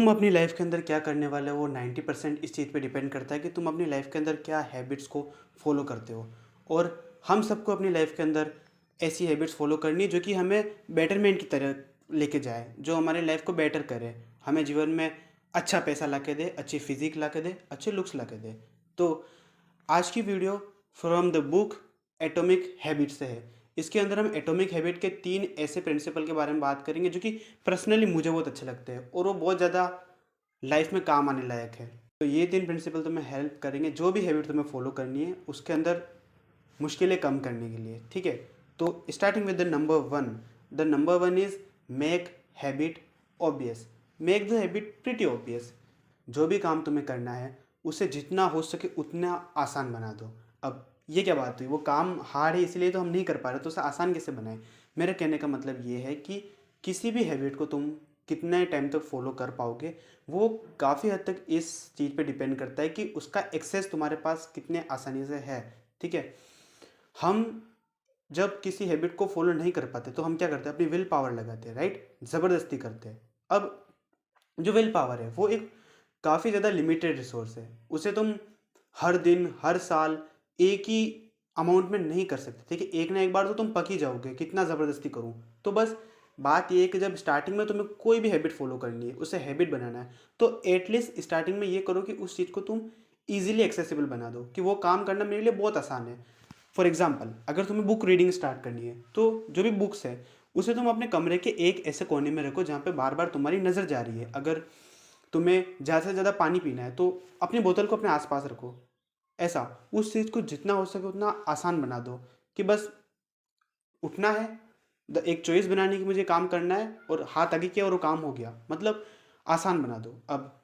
तुम अपनी लाइफ के अंदर क्या करने वाले हो वो 90% इस चीज़ पे डिपेंड करता है कि तुम अपनी लाइफ के अंदर क्या हैबिट्स को फॉलो करते हो। और हम सबको अपनी लाइफ के अंदर ऐसी हैबिट्स फॉलो करनी है जो कि हमें बेटरमेंट की तरह लेके जाए, जो हमारी लाइफ को बेटर करे, हमें जीवन में अच्छा पैसा ला के दे, अच्छी फिजिक ला के दे, अच्छे लुक्स ला के दे। तो आज की video from the book atomic habit से है। इसके अंदर हम एटॉमिक हैबिट के 3 ऐसे प्रिंसिपल के बारे में बात करेंगे जो कि पर्सनली मुझे बहुत अच्छे लगते हैं और वो बहुत ज़्यादा लाइफ में काम आने लायक है। तो ये 3 प्रिंसिपल तुम्हें हेल्प करेंगे जो भी हैबिट तुम्हें फॉलो करनी है उसके अंदर मुश्किलें कम करने के लिए, ठीक है। तो starting with the number 1 is make habit obvious. Make the habit pretty obvious. जो भी काम तुम्हें करना है उसे जितना हो सके उतना आसान बना दो। अब ये क्या बात हुई, वो काम हार्ड है इसलिए तो हम नहीं कर पा रहे, तो उसे आसान कैसे बनाएं। मेरे कहने का मतलब ये है कि किसी भी हैबिट को तुम कितने टाइम तक फॉलो कर पाओगे वो काफ़ी हद तक इस चीज़ पे डिपेंड करता है कि उसका एक्सेस तुम्हारे पास कितने आसानी से है, ठीक है। हम जब किसी हैबिट को फॉलो नहीं कर पाते तो हम क्या करते हैं, अपनी विल पावर लगाते हैं, राइट, ज़बरदस्ती करते हैं। अब जो विल पावर है वो एक काफ़ी ज़्यादा लिमिटेड रिसोर्स है, उसे तुम हर दिन हर साल एक ही अमाउंट में नहीं कर सकते, ठीक है। एक ना एक बार तो तुम पक ही जाओगे, कितना ज़बरदस्ती करूँ। तो बस बात ये है कि जब स्टार्टिंग में तुम्हें कोई भी हैबिट फॉलो करनी है, उसे हैबिट बनाना है, तो एटलीस्ट स्टार्टिंग में ये करो कि उस चीज़ को तुम ईजिली एक्सेसिबल बना दो कि वो काम करना मेरे लिए बहुत आसान है। फॉर एग्जाम्पल, अगर तुम्हें बुक रीडिंग स्टार्ट करनी है तो जो भी बुक्स है उसे तुम अपने कमरे के एक ऐसे कोने में रखो जहाँ पे बार बार तुम्हारी नज़र जा रही है। अगर तुम्हें ज़्यादा से ज़्यादा पानी पीना है तो अपनी बोतल को अपने आसपास रखो। ऐसा उस चीज़ को जितना हो सके उतना आसान बना दो कि बस उठना है, एक चॉइस बनाने की मुझे काम करना है और हाथ आगे किया और वो काम हो गया, मतलब आसान बना दो। अब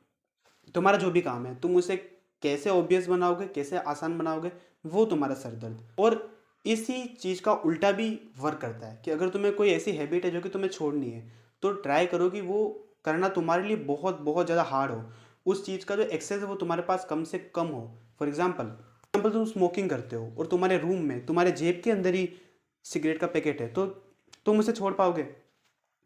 तुम्हारा जो भी काम है तुम उसे कैसे ऑब्वियस बनाओगे, कैसे आसान बनाओगे, वो तुम्हारा सरदर्द। और इसी चीज़ का उल्टा भी वर्क करता है कि अगर तुम्हें कोई ऐसी हैबिट है जो कि तुम्हें छोड़नी है तो ट्राई करो कि वो करना तुम्हारे लिए बहुत बहुत ज़्यादा हार्ड हो, उस चीज़ का जो एक्सेस है वो तुम्हारे पास कम से कम हो। फॉर एग्जाम्पल तुम स्मोकिंग करते हो और तुम्हारे रूम में तुम्हारे जेब के अंदर ही सिगरेट का पैकेट है, तो तुम उसे छोड़ पाओगे?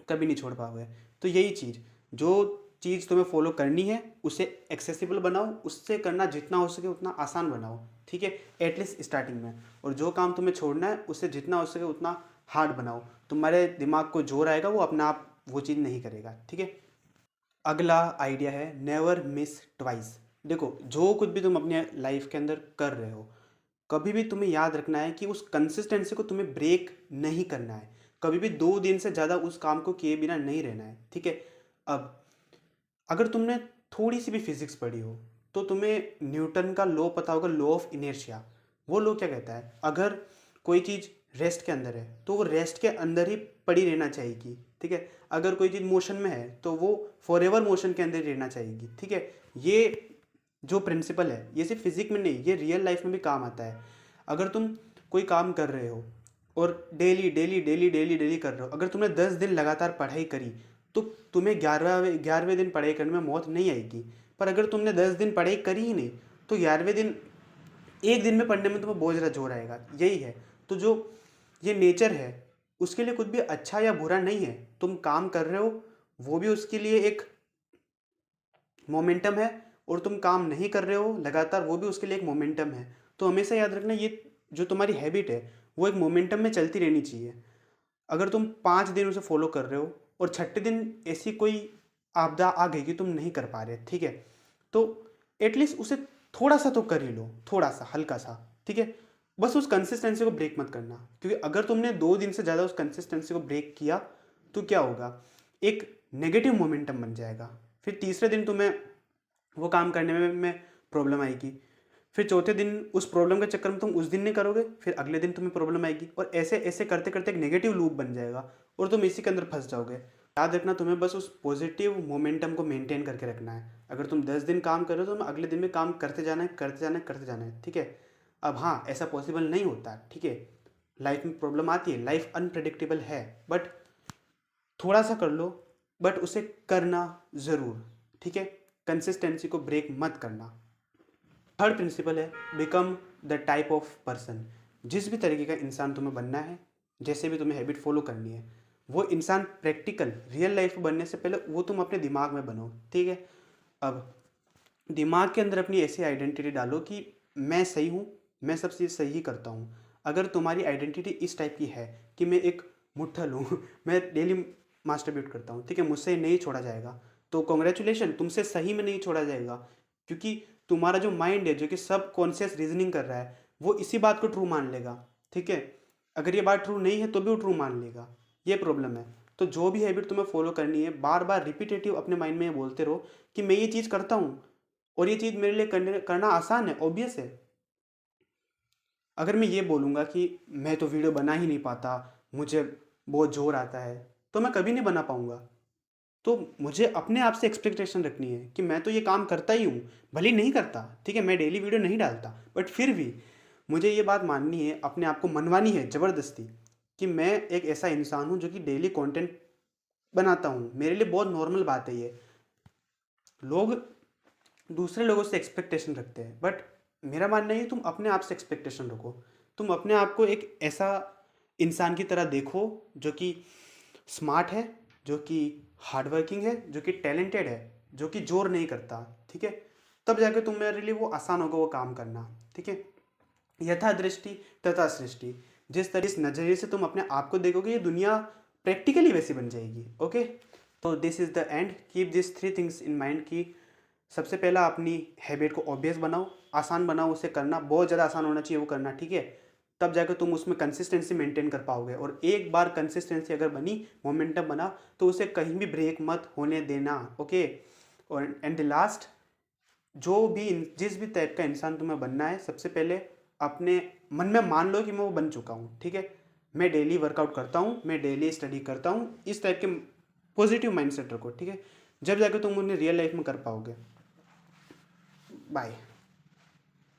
कभी नहीं छोड़ पाओगे। तो यही चीज़, जो चीज़ तुम्हें फॉलो करनी है उसे एक्सेसिबल बनाओ, उससे करना जितना हो सके उतना आसान बनाओ, ठीक है, एटलीस्ट स्टार्टिंग में। और जो काम तुम्हें छोड़ना है उसे जितना हो सके उतना हार्ड बनाओ। तुम्हारे दिमाग को जोर आएगा, वो अपना आप वो चीज़ नहीं करेगा, ठीक है। अगला आइडिया है नेवर मिस ट्वाइस। देखो, जो कुछ भी तुम अपने लाइफ के अंदर कर रहे हो, कभी भी तुम्हें याद रखना है कि उस कंसिस्टेंसी को तुम्हें ब्रेक नहीं करना है। कभी भी 2 दिन से ज़्यादा उस काम को किए बिना नहीं रहना है, ठीक है। अब अगर तुमने थोड़ी सी भी फिजिक्स पढ़ी हो तो तुम्हें न्यूटन का लॉ पता होगा, लॉ ऑफ इनर्शिया। वो लॉ क्या कहता है, अगर कोई चीज़ रेस्ट के अंदर है तो वो रेस्ट के अंदर ही पड़ी रहना चाहिए, ठीक है। अगर कोई चीज़ मोशन में है तो वो फॉर एवर मोशन के अंदर ही रहना चाहिए, ठीक है। ये जो प्रिंसिपल है ये सिर्फ फिजिक्स में नहीं, ये रियल लाइफ में भी काम आता है। अगर तुम कोई काम कर रहे हो और daily daily daily daily daily कर रहे हो, अगर तुमने 10 दिन लगातार पढ़ाई करी तो तुम्हें 11वें दिन पढ़ाई करने में मौत नहीं आएगी। पर अगर तुमने 10 दिन पढ़ाई करी ही नहीं तो 11वें दिन एक दिन में पढ़ने में तुम्हें बहुत ज़्यादा जोर आएगा। यही है। तो जो ये नेचर है उसके लिए कुछ भी अच्छा या बुरा नहीं है। तुम काम कर रहे हो वो भी उसके लिए एक मोमेंटम है, और तुम काम नहीं कर रहे हो लगातार वो भी उसके लिए एक मोमेंटम है। तो हमेशा याद रखना, ये जो तुम्हारी हैबिट है वो एक मोमेंटम में चलती रहनी चाहिए। अगर तुम 5 दिन उसे फॉलो कर रहे हो और छठे दिन ऐसी कोई आपदा आ गई कि तुम नहीं कर पा रहे, ठीक है, तो एटलीस्ट उसे थोड़ा सा तो कर ही लो, थोड़ा सा हल्का सा, ठीक है। बस उस कंसिस्टेंसी को ब्रेक मत करना, क्योंकि अगर तुमने 2 दिन से ज़्यादा उस कंसिस्टेंसी को ब्रेक किया तो क्या होगा, एक नेगेटिव मोमेंटम बन जाएगा। फिर तीसरे दिन तुम्हें वो काम करने में प्रॉब्लम आएगी, फिर चौथे दिन उस प्रॉब्लम के चक्कर में तुम उस दिन नहीं करोगे, फिर अगले दिन तुम्हें प्रॉब्लम आएगी, और ऐसे ऐसे करते करते एक नेगेटिव लूप बन जाएगा और तुम इसी के अंदर फंस जाओगे। याद रखना, तुम्हें बस उस पॉजिटिव मोमेंटम को मेंटेन करके रखना है। अगर तुम 10 दिन काम करो तो तुम्हें अगले दिन में काम करते जाना है, करते जाना है, करते जाना है, ठीक है। अब हाँ, ऐसा पॉसिबल नहीं होता, ठीक है, लाइफ में प्रॉब्लम आती है, लाइफ अनप्रडिक्टेबल है, बट थोड़ा सा कर लो, बट उसे करना ज़रूर, ठीक है। कंसिस्टेंसी को ब्रेक मत करना। थर्ड प्रिंसिपल है become the type of person. जिस भी तरीके का इंसान तुम्हें बनना है, जैसे भी तुम्हें हैबिट फॉलो करनी है, वो इंसान प्रैक्टिकल रियल लाइफ में बनने से पहले वो तुम अपने दिमाग में बनो, ठीक है। अब दिमाग के अंदर अपनी ऐसी आइडेंटिटी डालो कि मैं सही हूँ, मैं सब चीज़ सही ही करता हूँ। अगर तुम्हारी आइडेंटिटी इस टाइप की है कि मैं एक मुट्ठल हूँ मैं डेली मास्टरबेट करता हूँ, ठीक है, मुझसे नहीं छोड़ा जाएगा, तो कॉन्ग्रेचुलेशन, तुमसे सही में नहीं छोड़ा जाएगा। क्योंकि तुम्हारा जो माइंड है, जो कि सब कॉन्शियस रीजनिंग कर रहा है, वो इसी बात को ट्रू मान लेगा, ठीक है। अगर ये बात ट्रू नहीं है तो भी वो ट्रू मान लेगा, ये प्रॉब्लम है। तो जो भी हैबिट तुम्हें फॉलो करनी है, बार बार रिपीटेटिव अपने माइंड में ये बोलते रहो कि मैं ये चीज़ करता हूँ और ये चीज़ मेरे लिए करना आसान है, ऑब्वियस है। अगर मैं ये बोलूँगा कि मैं तो वीडियो बना ही नहीं पाता, मुझे बहुत जोर आता है, तो मैं कभी नहीं बना पाऊँगा। तो मुझे अपने आप से एक्सपेक्टेशन रखनी है कि मैं तो ये काम करता ही हूँ, भले ही नहीं करता, ठीक है, मैं डेली वीडियो नहीं डालता, बट फिर भी मुझे ये बात माननी है, अपने आप को मनवानी है ज़बरदस्ती, कि मैं एक ऐसा इंसान हूँ जो कि डेली कंटेंट बनाता हूँ। मेरे लिए बहुत नॉर्मल बात है ये। लोग दूसरे लोगों से एक्सपेक्टेशन रखते हैं, बट मेरा मानना है तुम अपने आप से एक्सपेक्टेशन रखो। तुम अपने आप को एक ऐसा इंसान की तरह देखो जो कि स्मार्ट है, जो कि हार्ड वर्किंग है, जो कि टैलेंटेड है, जो कि जोर नहीं करता, ठीक है। तब जाके तुम मेरे लिए वो आसान होगा वो काम करना, ठीक है। यथा दृष्टि तथा सृष्टि, जिस तरह इस नज़रिए से तुम अपने आप को देखोगे, ये दुनिया प्रैक्टिकली वैसी बन जाएगी, ओके। तो this is the end, keep this 3 things in mind की सबसे पहला अपनी हैबिट को ऑब्वियस बनाओ, आसान बनाओ, उसे करना बहुत ज़्यादा आसान होना चाहिए वो करना, ठीक है। तब जाकर तुम उसमें कंसिस्टेंसी मेंटेन कर पाओगे, और एक बार कंसिस्टेंसी अगर बनी, मोमेंटम बना, तो उसे कहीं भी ब्रेक मत होने देना, ओके। और एंड द लास्ट, जो भी जिस भी टाइप का इंसान तुम्हें बनना है, सबसे पहले अपने मन में मान लो कि मैं वो बन चुका हूँ, ठीक है। मैं डेली वर्कआउट करता हूँ, मैं डेली स्टडी करता हूँ, इस टाइप के पॉजिटिव माइंडसेट रखो, ठीक है। जब जाकर तुम उन्हें रियल लाइफ में कर पाओगे। बाय।